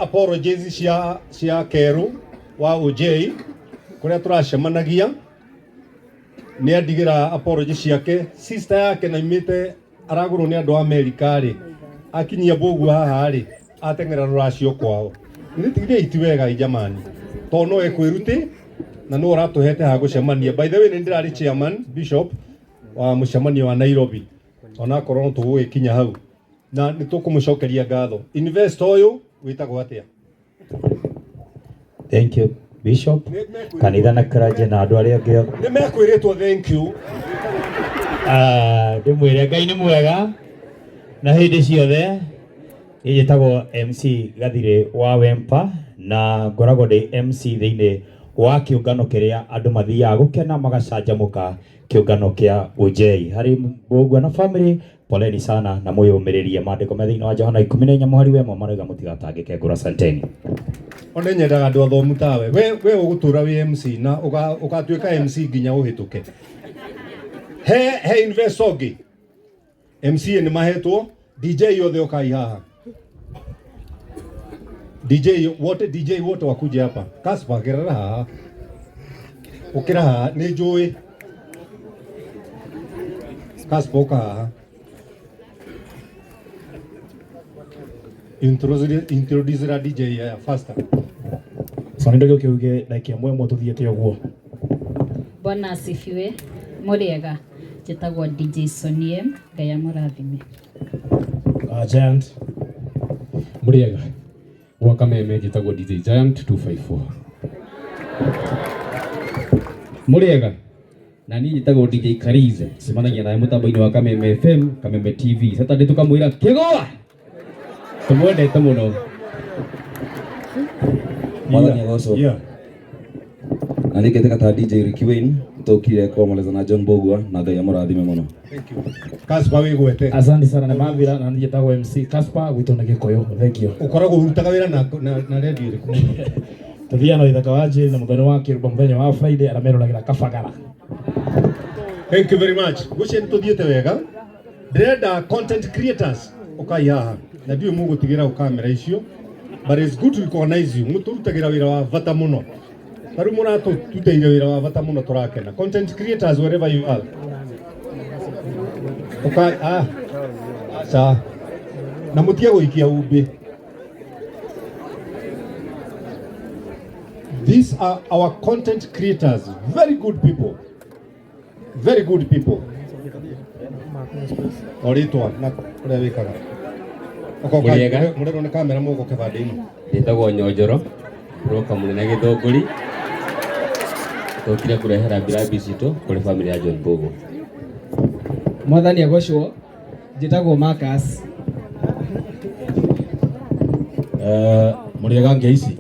apologies cia Keru wa OJ kuria turacemanagia ni andigira apologies ciake. Sister yake na imite aragurwo ni andu Amerika ri akinyia Mbogu haha ri atengera ruracio kwao ni tigire itiwega jamani to no ekwiruti na no ratuhete ha gucemania. By the way, ni ndirari chairman bishop wa mucemanio wa Nairobi ona korwo tugukinya hau na nitukumucokeria ngatho. Investor uyu witagwo atia? Thank you Bishop. Kanitha na karaje na andu aria angĩ ni mekwiritwo thank you. Ndimwire Ngai ni mwega na hindi ciothe. Njĩtagwo MC Gathire wa Wempa na ngoragwo ndĩ MC thĩinĩ wa kĩũngano kĩrĩa andũ mathiaga gũkena magacanjamũka, kĩũngano kĩa OJ. Harĩ Mbogu na family, poleni sana na mwĩyũmĩrĩrie. Maandĩko me thĩinĩ wa Johana 14 mũhari wemo marauga mũtigatangĩke ngũra. Asanteni. One nyendaga andũ athomu tawe we ũgũtũra wĩ MC na ũgatuĩka MC nginya ũhĩtũke. He investor ũngĩ MCA nĩ mahetwo DJ yothe ũkai haha. DJ wote wakuja hapa. Kaspa gerera haha. Ukira haha ni njũĩ. Kaspa uka haha. Introduce ra DJ faster. Sasa ndio kiuge like mwemo tuthiete uguo. Bwana asifiwe. Muriega. Njĩtagwo DJ Sonie Ngai amũrathime. Giant. Muriega. Wa Kameme njĩtagwo DJ Giant 254. Muriega. Na niĩ njĩtagwo DJ Karize. Cemanagia nawe mũtambo-inĩ wa Kameme FM, Kameme TV. Saturday tukamwĩra kĩgũa. Tumwendete mũno. Mwathani agoco. Na nĩngĩtĩka ta DJ Ricky Wayne tũkire kũmũleza na John Mbogu na Ngai amũrathime mũno. Thank you. Kaspa wĩgwete. Asante sana na mavira na njĩtagwo MC Kaspa gwitũ na Gĩkũyũ. Thank you. Ukoragwo urutaga wĩra na radio ĩrĩkũ? Tuthiana ithaka wa Njĩrĩ na mũthenya wa Kĩrũba mũthenya wa Friday aramerũragĩra Kabagara. Thank you very much. Gucie nituthiete wega. Ndĩrenda content creators ukai haha na ndiũ mũgũtigĩra kamera icio, but it's good to recognize you. Mũtũrutagĩra wĩra wa bata mũno. Taru mũratũ tuteire wĩra wa bata mũno tũrakena. Content creators wherever you are. Okay, sa na mutia guikia umbi. These are our content creators, very good people. Very good people. Oritwa na kule wikaga. Muriega. Murero na kamera mugo kibandini. Njĩtagwo Nyonjoro. Roka mũnene Gĩthũngũri. Tũkire kũrehera birambi citũ kũrĩ family ya John Mbogu. Mwathani agocwo. Njĩtagwo Marcus. Muriega ngeici.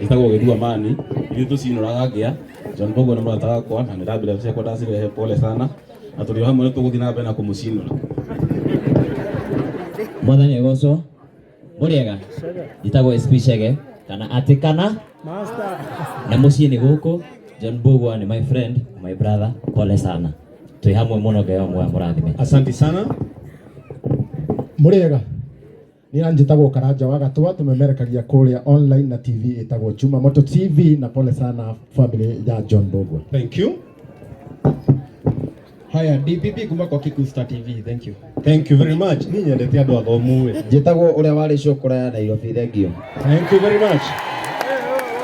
Njĩtagwo Gĩthua Mani. Ithuĩ tũcinũraga ngĩa. John Mbogu nĩ mũrata wakwa na nĩ ndambire ciakwa ndacirehe pole sana. Na tũrĩ hamwe nĩ tũgũthiĩ na mbere na kũmũcinũra. Mwathani agocwo. Muriega. Njĩtagwo SP Chege kana atikana master na muciĩ nĩ gũkũ. John Mbogu ni my friend, my brother. Pole sana. Tui hamwe mũno Ngai amũrathime. Asante sana. Muriega. Ni njĩtagwo Karanja wa Gatũa, tumemerekagia kũrĩa online na TV ĩtagwo Chuma Moto TV na pole sana family ya John Mbogu. Thank you. Haya, DPP kuma kwa Kikusta TV. Thank you. Thank you very much. Ni nyendete andũ athomu we. Njĩtagwo ũrĩa warĩ cukura ya Nairobi. Thank you. Thank you very much.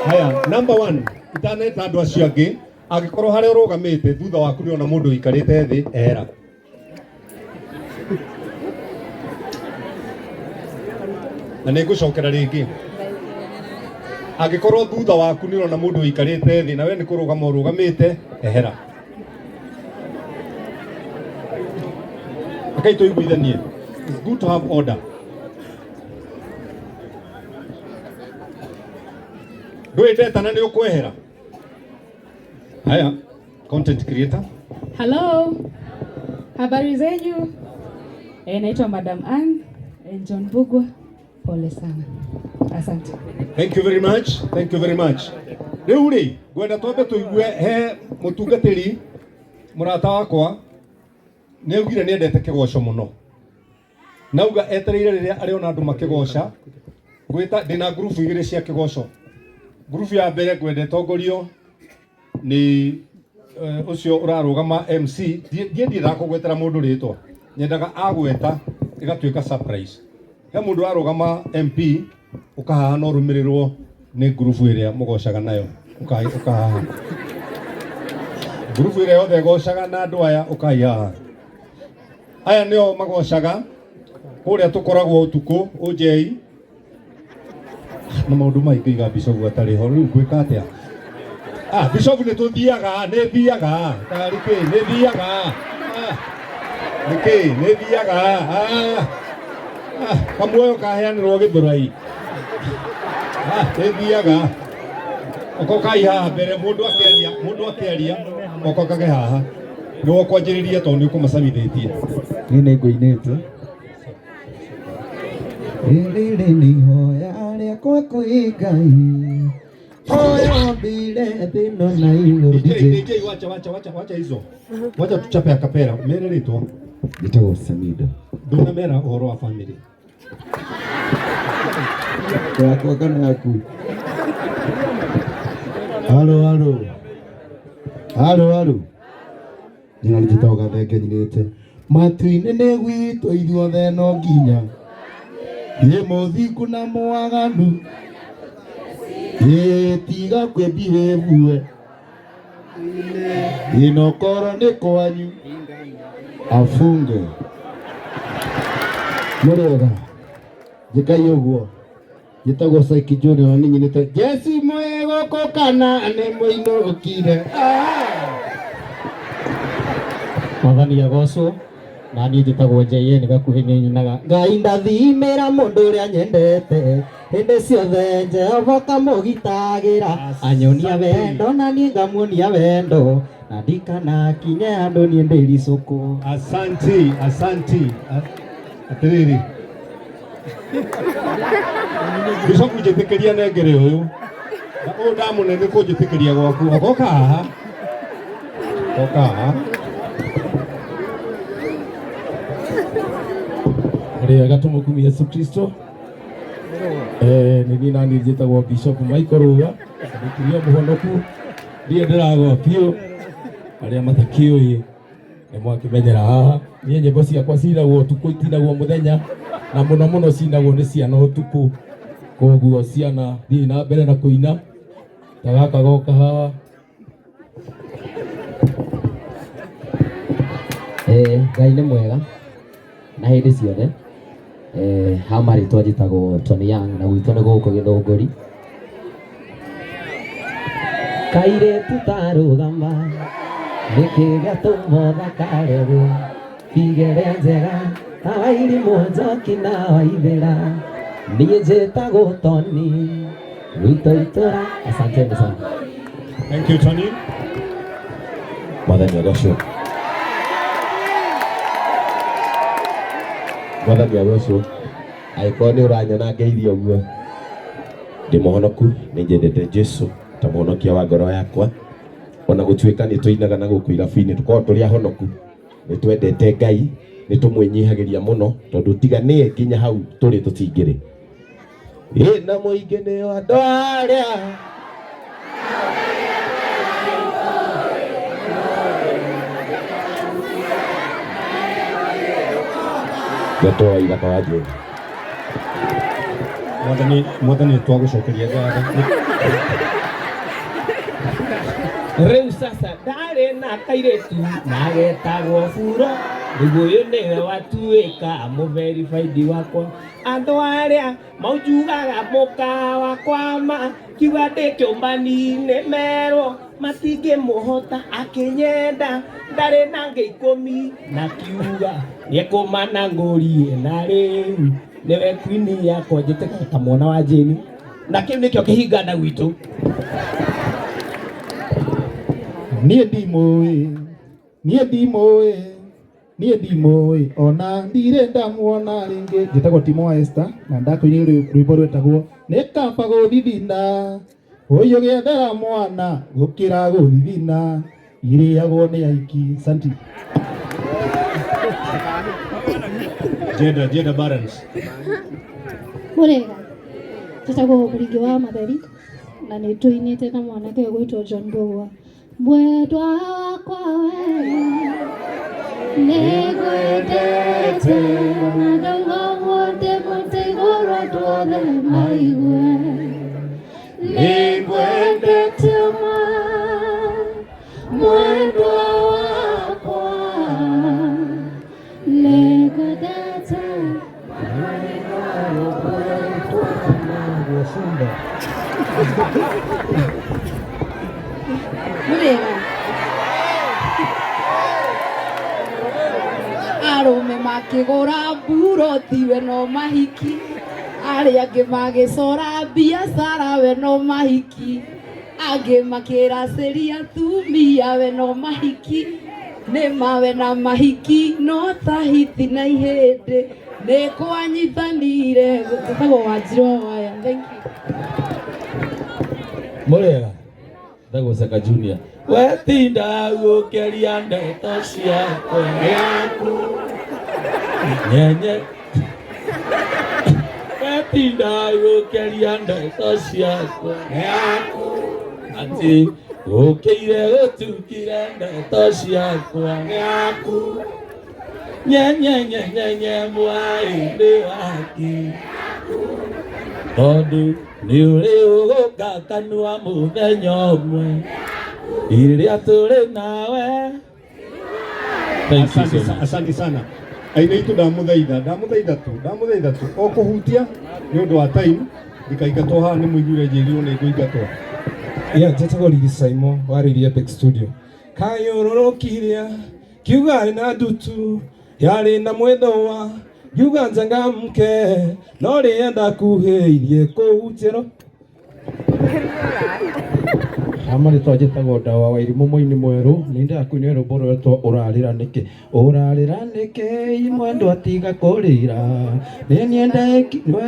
Haya, number 1. Itaneta andũ acio angĩ angĩkorwo harĩa ũrũgamĩte thutha waku nĩ ona mũndũ ũikarĩte thĩ ehera. Na nĩngũcokera rĩngĩ. Angĩkorwo thutha waku nĩ ona mũndũ ũikarĩte thĩ na we nĩ kũrũgama ũrũgamĩte ehera. Okay, tuiguithanie. It's good to have order. Ndũĩtetana nĩ ũkwehera. Haya, content creator. Hello. Habari zenyu? Naitwa Madam Ann John Mbogu. Pole sana. Asante. Thank you very much. Thank you very much. Rĩu rĩ, ngwenda twambe tũigue he mũtungatĩri mũrata wakwa nĩ augire nĩ endete kĩgoco mũno. nauga etereire riria ariona andu makigoca gwita ndina group igiri cia kigoco. Group ya mbere gwende tongorio ni ucio urarugama MC ndie ndakugwetera mundu ritwa nyendaga agweta igatuika surprise. He mundu arugama MP ukahaha no rumirirwo ni group iria mugocaga nayo ukahaha group iria yothe gocaga na andu aya ukaihaha. Aya nio magocaga kuria tukoragwo utuku ujei na maundu maingi iga Bishop atari ho riu gwika atia. Bishop ni tuthiaga ni thiaga tarike ni thiaga ni thiaga kamuoyo kaheanirwo githurai ni thiaga oko kaiha mbere mundu akiaria oko kage haha no kwanjiriria tondu ni kumacamithitie ni nguinite riri ni hoya riakwa kwi Ngai oyo mbire thino na iguru. DJ wacha hizo wacha tuchape akapera mere ritwa gitagwo Samido ndona mera uhoro wa family yakwa kana yaku. Halo nina njitauga thenge nyirite matu-inĩ nĩ gwitũ ithuothe no nginya ye mũthingu na mwaganu ye tiga kwĩmbihĩmbue inokoro nĩ kwanyu afunge mũrega njikai ũguo njĩtagwo Saiki Junior nĩ nyinĩte Jesi mwĩgũkũ kana nĩ mũinũkire Mwathani agocwo na niĩ njĩtagwo JN gakuhĩ nĩ nyunaga Ngai ndathimĩra mũndũ ũrĩa nyendete hĩndĩ ciothe Jehova kamũgitagĩra anyonia wendo na niĩ ngamuonia wendo na ndikanakinye handũ niĩ ndĩricũkũ. Asanti atiriri Bishop njĩtĩkĩria nengere ũyũ na ũyũ ndamunene kũnjĩtĩkĩria gwaku oka haha Rega tumukumia Yesu Kristo. Nini nani njĩtagwo Bishop Michael Ruga ndikiria muhonoku ndie ndĩragwa biũ arĩa matakĩũĩ nĩ mwakimenyera haha niĩ nyĩmbo ciakwa cinagwo ũtukũ itinagwo mũthenya na mũno cinagwo nĩ ciana ũtukũ koguo ciana thiĩ na mbere na kũina ta gaka goka haha. Ngai nĩ mwega na hĩndĩ ciothe ha marĩtwa njĩtagwo Tony Young na gwitũ nĩ gũkũ Gĩthũngũri. Kairĩtu tarũgama nĩkĩ gatũma thakaregwo igere njega ta wairimũ njoki na waithĩra niĩ njĩtagwo Tony gwitũ itũra. Asanteni sana. Thank you Tony. Mwathani agocwo angĩkorwo nĩ ũranyona ngeithia ũguo ndĩ mũhonoku nĩ njendete Jesu ta mũhonokia wa ngoro yakwa ona gũtuĩka nĩ tũinaga na gũkũ irabu-inĩ tũkorwo tũrĩ ahonoku nĩ twendete Ngai nĩ tũmwĩnyihagĩria mũno tondũ tiga nĩye nginya hau tũrĩ tũtingĩrĩ na mũingĩ nĩo andũ arĩa gatoa ithaka wa Jehova. Mwathani twagucokeria ngatho. Rĩu sasa ndarĩ na kairĩtu na getagwo Furo nĩguo ũyũ nĩwe watuĩka mũverified wakwa andũ arĩa maunjugaga mũkawa kwama kiuga ndĩ kĩũmba-inĩ merwo matingĩmũhota akĩnyenda ndarĩ na ngĩ 10 na kiuga nĩekũmana ngũrie na rĩu nĩwe queen yakwa njĩtĩkaga ta mwana wa Jane na kĩu nĩkĩo kĩhingana gwitũ. niĩ ndimũĩ ona ndirĩ ndamuona rĩngĩ njĩtagwo Timo wa Esther na ndakũinĩ rwĩmbo rwĩtagwo nĩ kaba gũthithina ũyũ gĩethera mwana gũkĩra gũthithina irĩagwo nĩ aiki. Santi. Gender balance. Murega tutagwo Mũringi wa Matheri na nĩ tũinĩte na mwanake ũgwĩtwo John Mbũgua. Mwendwa wakwa we nĩngwendete na ndauga mũndũ mũtĩgũrwo tuothe maigue nĩngwendete ma mwendwa wakwa nĩngwendete Murega arũme makĩgũra mburoti we no mahiki arĩa angĩ magĩcora biacara we no mahiki angĩ makĩracĩria atumia we no mahiki nĩ mawe na mahiki no tahiti na ihĩndĩ nĩ kwanyitanire gũtagwo Wanjirũ waya. Thank you. Murega ndagwo Saka Junior wetinda gũkeria ndeto ciakwa yaku nyenye wetinda gũkeria ndeto ciakwa yaku ati ũkĩire gũtukire ndeto ciakwa yaku nyenye mwai-inĩ waki tondũ nĩ ũrĩ ũgũka kanua mũthenya ũmwe rĩrĩa tũrĩ nawe. Asante sana. Aina itu ndamuthaitha tu o kuhutia ni undu wa time ndikaigatwo haha ni muigure njĩrirwo nĩ ngũingatwo. Njĩtagwo Rigi Saimo warĩirie Epic Studio. Kayũrũrũkiria kiuga na ndutu yarĩ na mwĩthũa ngiuga njangamke no rĩenda kuhĩirie kũu njĩro amarĩtwo njĩtagwo Ndawa wa Irimũ mũini mwerũ nĩ ndakuinĩra rwĩmbo rwĩtwo ũrarĩra nĩkĩ mwendwa tiga kũrĩra nĩ niĩ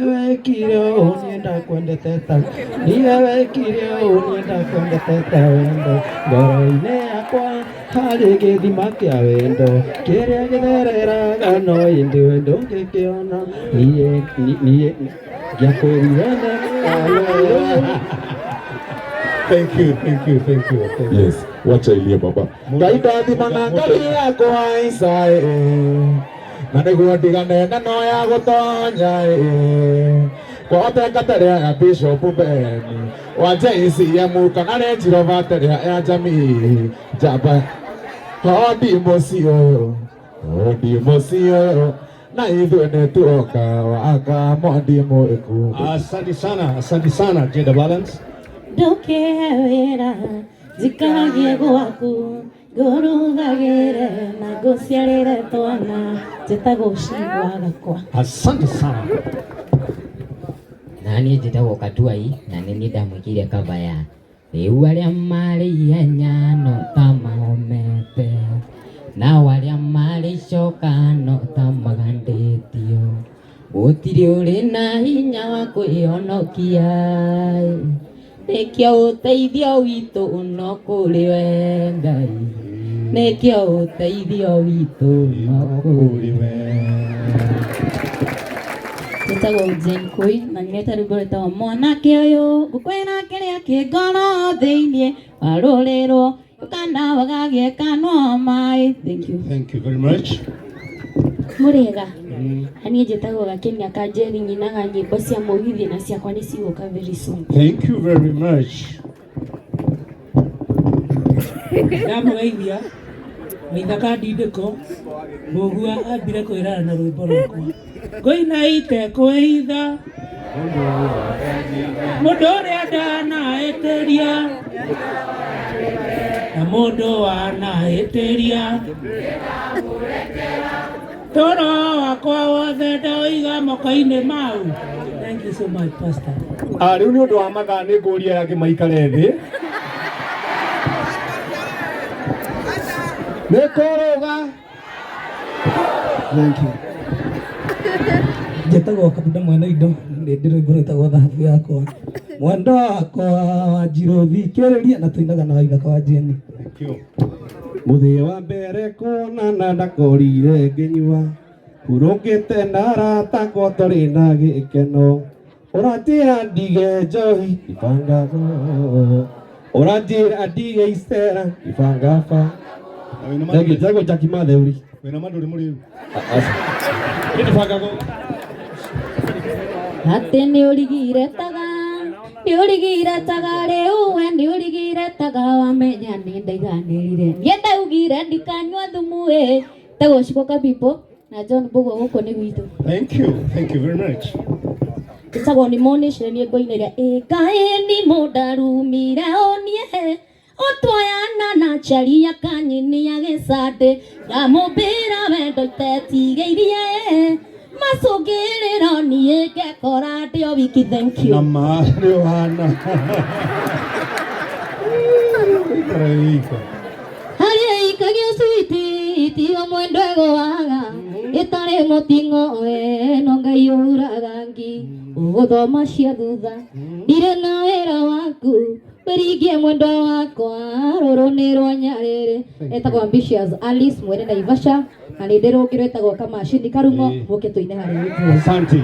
wekire ũũ niĩ ndakwendete ta niĩ wekire ũũ niĩ ndakwendete ta wendo ngoro-inĩ yakwa harĩ gĩthima kĩa wendo kĩrĩa gĩthereraga no ĩndĩ wendo ngĩkĩona niĩ ngĩakwĩrire Thank you. Yes, wacha ilie baba. Ngaida thimana ngali yakwa isae na nĩguo ndigane na no ya gũtonya kwahoteka katerea Bishop Beni wa JCM kana Renjiro baterea ya jamii jaba hodi mũcio na ithuĩ nĩ tuoka waka mondi mũĩku. Asante sana Gender balance. Ndũkĩhewĩra njikagie gwaku ngũrugagĩre na ngũciarĩre twana njĩtagwo Cigwa Gakwa. Asante sana. Nani njĩtagwo Katuai na nĩ niĩ ndamwĩkĩire cover ya rĩu arĩa marĩ ihenya no ta mahomete nao arĩa marĩ icoka no ta magandĩtio gũtirĩ ũrĩ na hinya wa kwĩhonokia nĩkĩo ũteithio witũ no kũrĩ we Ngai nĩkĩo ũteithio witũ no kũrĩ we. Njĩtagwo Jane Kũi na nĩreta rwĩmbo rwĩtagwo mwanake ũyũ ngũkwĩra kĩrĩa kĩ ngoro thĩinĩ warũrĩrwo ũkana wagagie kanwa maĩ. Thank you very much. Murega niĩ njĩtagwo Gakenia Kanjeri nyinaga nyĩmbo cia mũgithi na ciakwa nĩ cigũka very soon. Thank you very much. Ndamũgeithia Maithaka Ndindĩko Mbũgua ambire kwĩrana na rwĩmbo rwakwa ngũina itekwĩhitha mũndũ ũrĩa ndanahĩtĩria na mũndũ wanahĩtĩria toro wakwa wothe ndawĩiga moko-inĩ mau. Thank you so much Pastor. Rĩu nĩ ũndũ wa mathaa nĩ ngũria angĩ maikare thĩ. Nĩ kũrũga. Thank you. Njĩtagwo Kabunda Mwene Indo ndĩ rwĩmbo rwĩtagwo Thahabu Yakwa mwendo wakwa Wanjirũ thikĩrĩria na tũinaga na Waithaka wa Jeni. Thank you. Mũthĩ wa mbere kuonana ndakorire ngĩnyua hurũkĩte na arata akwa tũrĩ na gĩkeno ũranjĩra ndige njohi ibangago ũranjĩra ndige icera ibangaba njagwo Jackie Matheuri wĩna mandũ rĩ mũrĩu ibangago Ati nĩ ũrigire taga rĩu we nĩ ũrigire taga wamenya nĩ ndaiganĩrire niĩ ndaugire ndikanyua thumu tagwo Shikoka people na John Mbugua gũkũ nĩ gwitũ. Thank you very much. Tagwo nĩ monĩcire nĩ ngoinĩria ĩkaĩni mũndarumire onie ũtwayana na charia kanyini ya gĩcandĩ ngamũmbĩra wendo itetigĩirie macũngĩrĩro niĩ ngekora ndĩ o wiki. Thank you. Na Mario hana harĩ ikagio switi tiga mwendo egwaga itarĩ mũting'o no Ngai ũragangi ũgũthoma cia thutha ndirĩ na wĩra waku wĩringie mwendo wakwa rũrũ nĩ rwa Nyarĩrĩ. Etagwo Ambitious Alice mwene Naivasha na nĩ ndĩrũngĩrwo etagwo Kamacini Karung'o mũke tũine harĩ wĩtũ. Asante.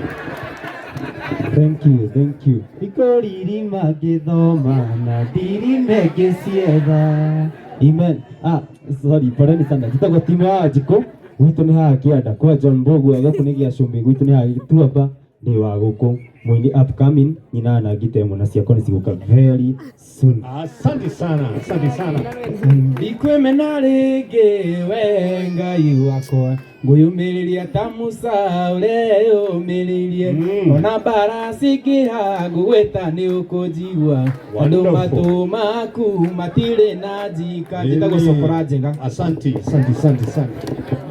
Thank you. Ikoriri magĩthoma na ndirime ngĩcietha. Amen. Sorry, pardon sana. Njĩtagwo Timo wa Njikũ gwitũ nĩ haha Kĩanda kwa John Mbugua gũkũ nĩ Gĩacũmbĩ gwitũ nĩ haha Gĩtuamba ndĩ wa gũkũ mũini upcoming nyina na ngitemo na ciakwa nĩ cigũka very soon. Asante sana. Ndikwĩmena rĩngĩ we Ngai wakwa ngũyũmĩrĩria ta Musa ũrĩa yũmĩrĩirie ona mbara cingĩha ngũgwĩta nĩ ũkũnjigua andũ matũ maku matirĩ na njika. Njĩtagwo Cokora Njenga. Asante.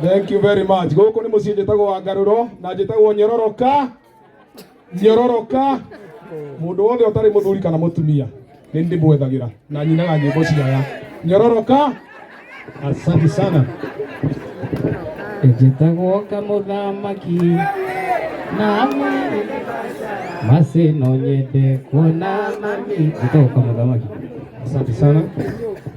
Thank you very much. Gũkũ nĩ mũciĩ njĩtagwo wa Ngarũro na njĩtagwo Nyororoka. Mũndũ wothe ũtarĩ mũthuri kana mũtumia nĩ ndĩmwethagĩra na nyinaga nyĩmbo ciaya. Nyororoka. Asante sana. Njĩtagwo Kamũthamaki na Masĩ no nyende kuona mami. Njĩtagwo Kamũthamaki. Asante sana.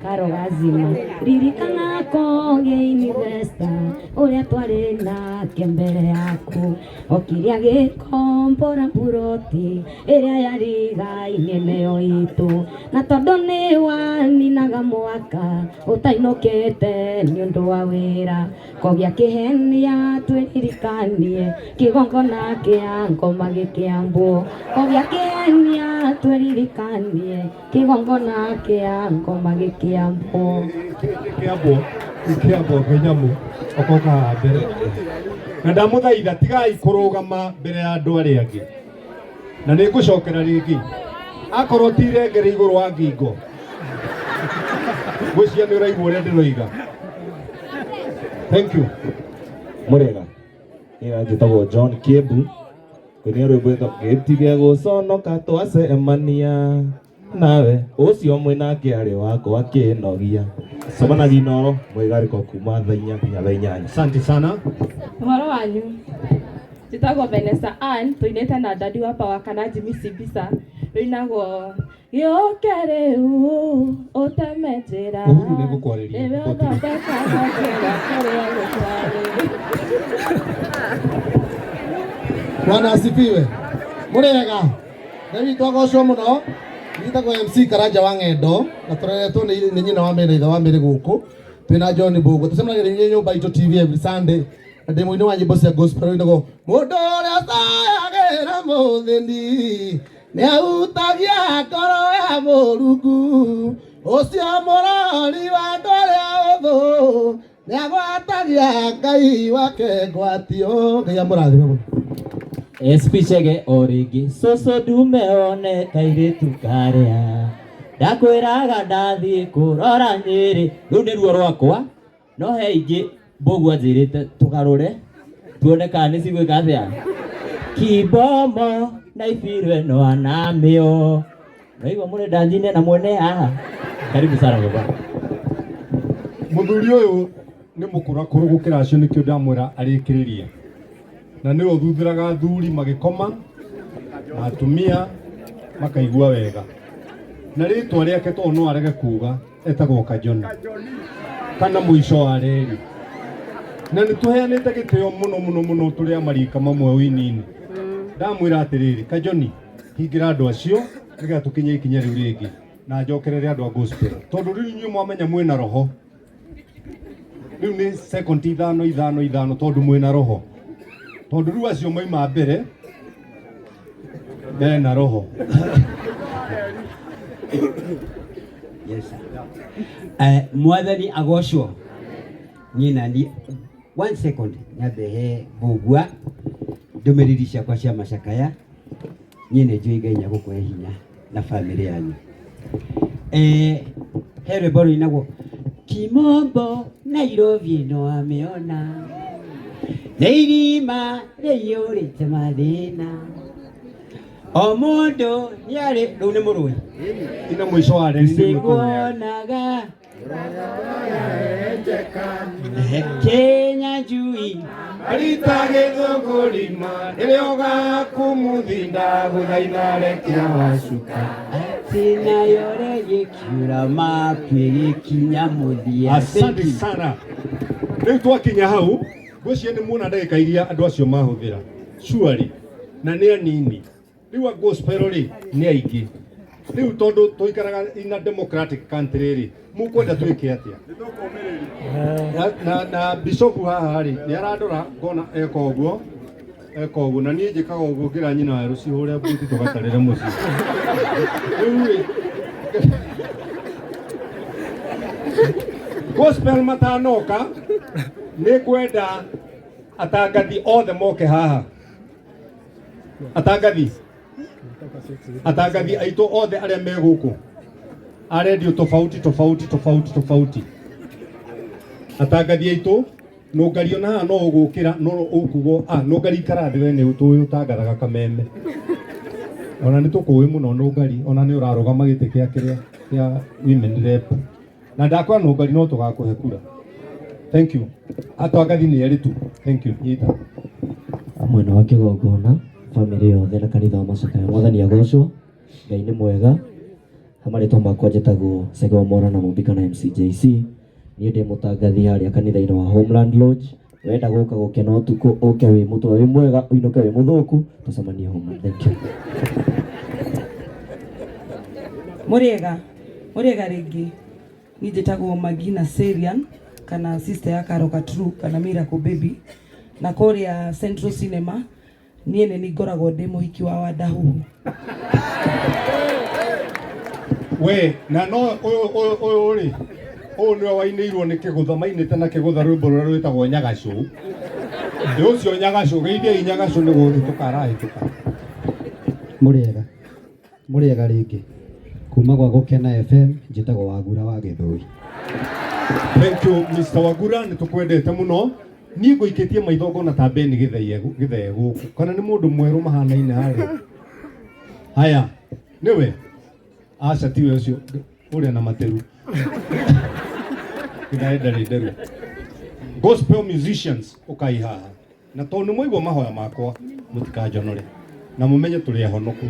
Karo gazima ririkana konge investa ũrĩa twarĩ nake mbere yaku okĩrĩa gĩkombora buroti ĩrĩa yarigainie nĩyo itũ na tondũ nĩ waninaga mwaka ũtainũkĩte nĩ ũndũ wa wĩra kogĩa kĩhenia twĩririkanie kĩgongona kĩa ngoma gĩkĩambwo kogĩa kĩhenia twĩririkanie kĩgongona kĩa ngoma gĩkĩambwo Kĩnyamũ okoka mbere na ndamũthaitha tigai kũrũgama mbere ya andũ arĩa angĩ na nĩ ngũcokera rĩngĩ akorwo ti irengere igũrũ wa ngingo ngwĩciria nĩ ũraigua ũrĩa ndĩroiga. Thank you. Mũrega ĩra njĩtagwo John Kĩmbu kwĩna rwĩmbo gĩtige gũconoka twacemania nawe ũcio mũnake arĩ wakwa kĩnogia somana ginoro mwĩgarĩko kuma thaa 4 nginya thaa 8. Asante sana. Ũhoro wanyu? Njĩtagwo Vanessa Ann tũinĩte na dadi wa Power kana Jimmy Sibisa rĩinagwo gĩũke rĩu ũteme njĩra ĩwe ũthondeka njĩra kũrĩa gũtwarĩ. Bwana asifiwe. Mũrĩega nĩ twagocwo mũno. Nitagwo MC Karanja wa Ng'endo na tũreretwo nĩ nyina wa mĩrĩ ithe wa mĩrĩ gũkũ twĩna John Mbugua tũcemanagia nyũmba itũ TV every Sunday na ndĩ mũini wa nyĩmbo cia gospel rĩinagwo mũndũ ũrĩa cayagĩra mũthĩni nĩ ahutagia ngoro ya Mũrungu ũcio mũrori wa andũ arĩa ũthũ nĩ agwatagia Ngai wake ngwatio. Ngai amũrathime mũno. SP Chege o rĩngĩ cũcũ ndume one kairĩtu karĩa ndakwĩraga ndathiĩ kũrora Nyĩrĩ rĩu nĩruo rwakwa no he ingĩ Mbugua njĩrĩte tũgarũre tuone kana nĩ cigwĩka atĩa. Kibomo na ibirwe no anamĩo naigua mũrĩ ndanjine na mwene haha. Karibu sana baba. Mũthuri ũyũ nĩ mũkũrakũrũ gũkĩra acio nĩkĩo ndamwĩra arĩkĩrĩrie na nĩ ũthuthuraga athuri magĩkoma na atumia makaigua wega na rĩtwa rĩake tondũ no arege kuga etagwo Kajona kana mũico wa reri na nä tå heanä te gä tä o må no tå rä a marika mamwe wä-inini ndamwä ra atä rä rä Kajoni hingä ra andå acio nä getha tå kinye ikinya rä u rä ngä na njokerere andå a gospel tondå rä u inyuä mwamenya mwä na roho rä u nä second ithano tondå mwä na roho tondå rä u acio maima mbere na roho Yes. Mwathani agocwo nyina ni 1 second nyabehe bugwa ndumiriri ciakwa cia macakaya nyine njui Ngai nyagũkũhe hinya na family yanyu he rwĩmbo rũinagwo Kimombo Nairobi no ameona nĩ irima rĩiyũrĩte mathĩna o mũndũ nĩarĩ rĩu nĩ mũrũi ina mũico wa reri nĩguonaga Kenya njui arita gĩthũngũrima rĩrĩa ũgakũmũthinda gũthaina rekia wacuka atĩ nayo rĩgĩkiura mapu ĩgĩkinya mũthia. Asante sana. Rĩu twakinya hau ngwĩciria nĩ muona ndagĩka iria andũ acio mahũthĩra surely na nĩ anini rĩu a gospel rĩ nĩ aingĩ rĩu tondũ tũikaraga ina democratic country rĩ mũkwenda twĩke atĩa na Bishop haha rĩ nĩ arandora ngona eka ũguo na niĩ njĩkaga ũguo ngĩra nyina wa rũciũ mbuti tũgatarĩre mũciĩ rĩu rĩ gospel matanoka nĩ kwenda atangathi othe moke haha atangathi aitũ othe arĩa me gũkũ a radio tofauti atangathi aitũ nũngari ona haha no ũgũkĩra no ũkugwo nũngari ikarathi we nĩ tũĩ ũtangathaga kameme ona nĩ tũkũĩ mũno nũngari ona nĩ ũrarũgama gĩtĩ kĩa women rep na ndakwa nũngari no tũgakũhe kura. Thank you. Atangathi nĩ erĩ tu. Thank you. Nyita mwena wa kĩgongona family yothe na kanitha wa Macakaya mwathani agocwo Ngai nĩ mwega hamarĩtwo makwa njĩtagwo Sego Mora na Mũmbika na MCJC niĩ ndĩ mũtangathi harĩa kanitha-inĩ wa Homeland Lodge wenda gũka gũkena ũtukũ ũke wĩ mũtwe wĩ mwega ũinũke wĩ mũthũku tũcemanie Homeland. Thank you. Mũrĩega rĩngĩ niĩ njĩtagwo Magina Serian kana sister ya Karoka True kana Miracle Baby na kũrĩa Central Cinema niĩ nĩ ngoragwo ndĩ mũhiki wa Wadahuhu. We na no ũyũ rĩ ũyũ nĩwe wainĩirwo nĩ kĩgũtha mainĩte na kĩgũtha rwĩmbo rũrĩa rwĩtagwo Nyagacũ nĩ ũcio Nyagacũ geithia Nyagacũ nĩ gũthitũka arahĩtũka. Mũrĩega rĩngĩ kuma gwa Gũkena FM njĩtagwo Wagura wa Gĩthũi. Thank you Mr. Wagura nĩ tũkwendete mũno niĩ ngũikĩtie maitho ngona ta Beni gĩtheye gũkũ kana nĩ mũndũ mwerũ mahanaine harĩa haya nĩwe aca tiwe ũcio ũrĩa na materu kĩgaenda rĩnderu gospel musicians ũkai haha na tondũ nĩ mwaigua mahoya makwa mũtikanjonore na mũmenye tũrĩ ahonoku